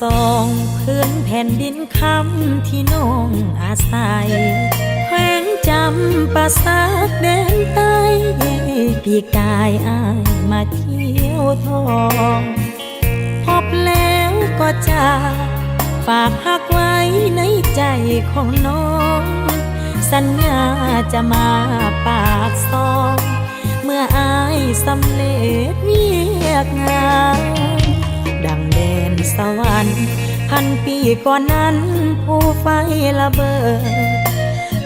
สองพื้นแผ่นดินคำที่น้องอาศัยแขวงจำปาสักแดนใต้ปีกายอายมาเที่ยวทองพบแล้วก็จะฝากหักไว้ในใจของน้องสัญญาจะมาปากซองเมื่ออายสำเร็จเวียกงานดังแดนสวรรค์พันปีก่อนนั้นผู้ไฟระเบิด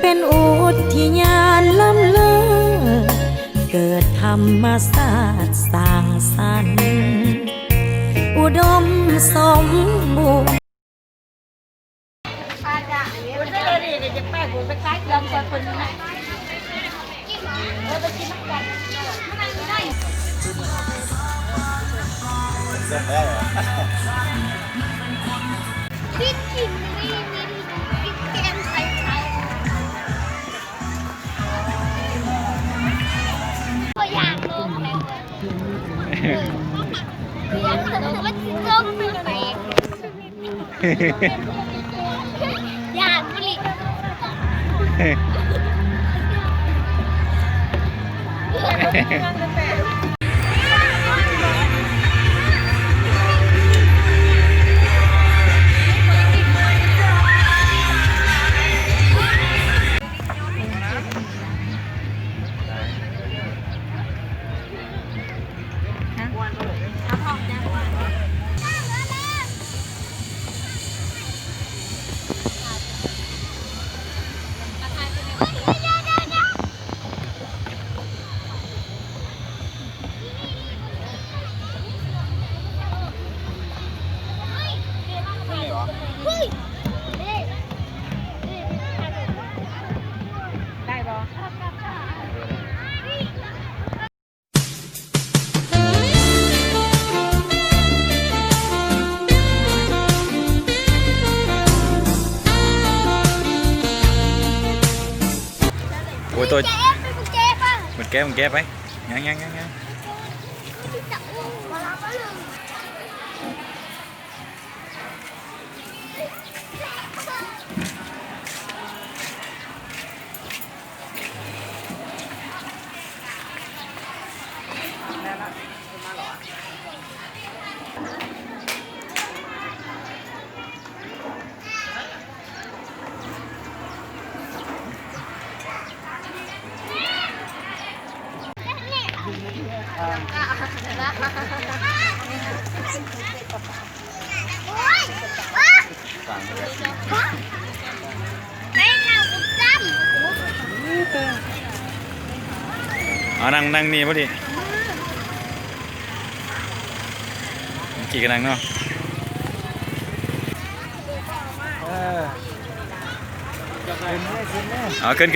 เป็นอุทยานล้ำเลิศเกิดธรรมศาสตร์สร้างสรรค์อุดมสมบูรณ์พี่กินนี่กินแกงไข่ตัวอย่างลงเลยอยากสนุกว่าส้มเป็นแปลกอยากผลิตโอ้ยตัว กุญแจป่ะ มันแก้ไปยังจะอ้วกมาแล้วก็ลืมเอานั่งนี่พอดีกี่กันนั่งเนาะเอาขึ้น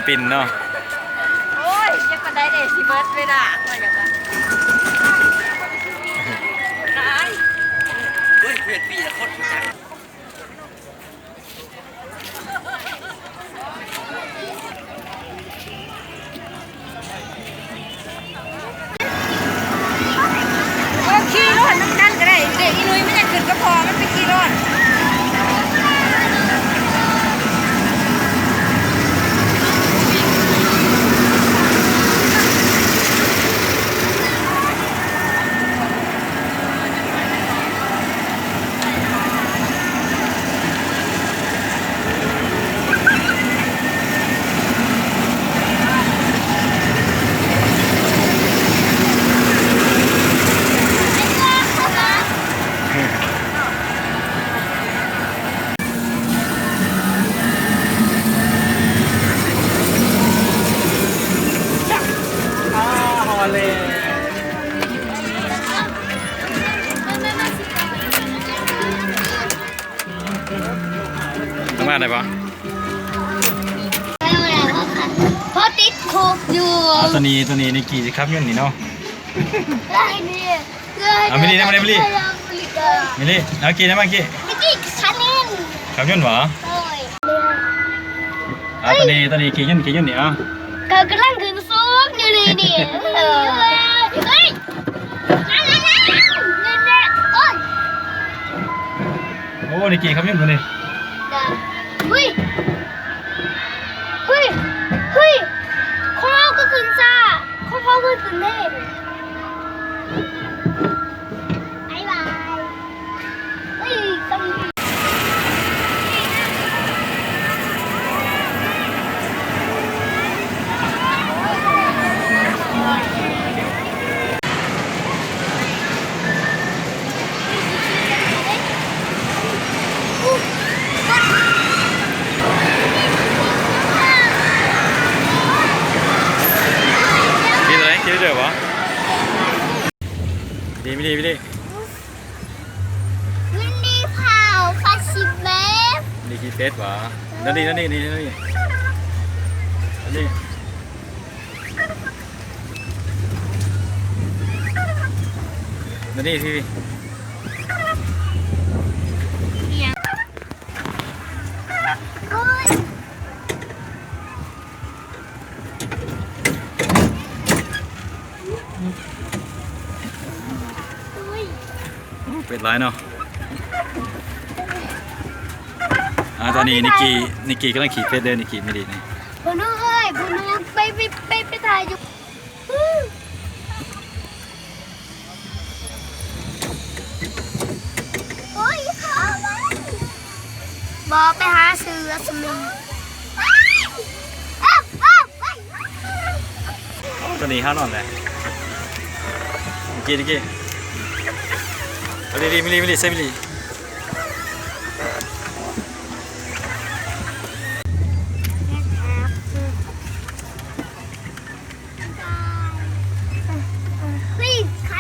ปิ่นเนาะ โอ้ยยังมาได้เดซิเบิร์ดเวลามาอย่างนั้นตายเฮ้ยเพื่อนปีละคนจังก็ขี่รถนั่นก็ได้เด็กอีนุ้ยไม่ได้ขึ้นก็พอมันไปขี่รถ ฮอลเลยทำงานได้ปะ เพราะติดโคกอยู่ ตัวนี้ในกี่ครับยุ่นนี่เนาะ ได้เนี่ย เอามิลลี่ได้มาได้มิลลี่ มิลลี่เอากี่ได้มากี่ มิลลี่ฉันเอง ครับยุ่นเหรอ โอ้ย ตัวนี้กี่ยุ่นนี่อ่ะ เขากำลังขึ้นสูงอยู่นี่นี่เฮ้ยนั่นเนี่ยโอ้ย โอ้ในกี่ครับยุ่นตัวนี้ เฮ้ยเฮ้ยเฮ้ยของเราก็ขึ้นซ่าของเขาก็ขึ้นเล่นบ๊ายบายเฮ้ยต้อง กี่ตัวไหนกี่เดือดวะดีไม่ดี วินนี่เผาฟาชิเบฟ ดีกี่เฟสวะนั่นนี่พี่ เฮ้ย เป็ดร้ายเนาะตอนนี้นิกกี้กำลังขี่เฟสเดินนิกกี้ไม่ดีนี่ พนุเอ้ยพนุไปถ่ายอยู่โอ้ยขอมันบอกไปหาเสือสมิง ตัวนี้ห้านอนเลยนิกกี้เอาดีไม่ดีใส่ไม่ดีเฮ้ยใคร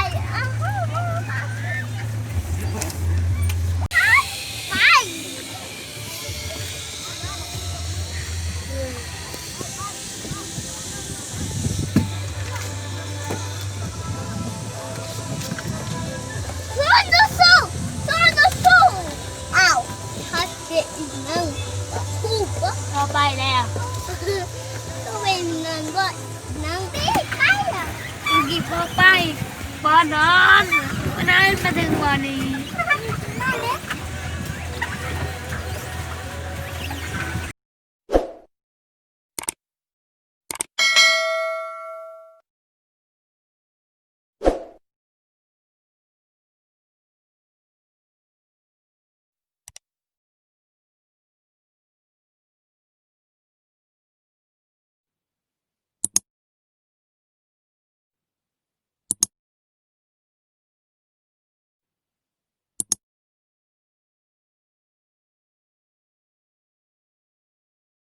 ไป อ้าวชัดเจนอีกนึงคู่ก็พอไปแล้วต้องเป็นเงินก็นั่งตีใครอ่ะกี่พอไปบอนอนวันนั้นมาถึงวันนี้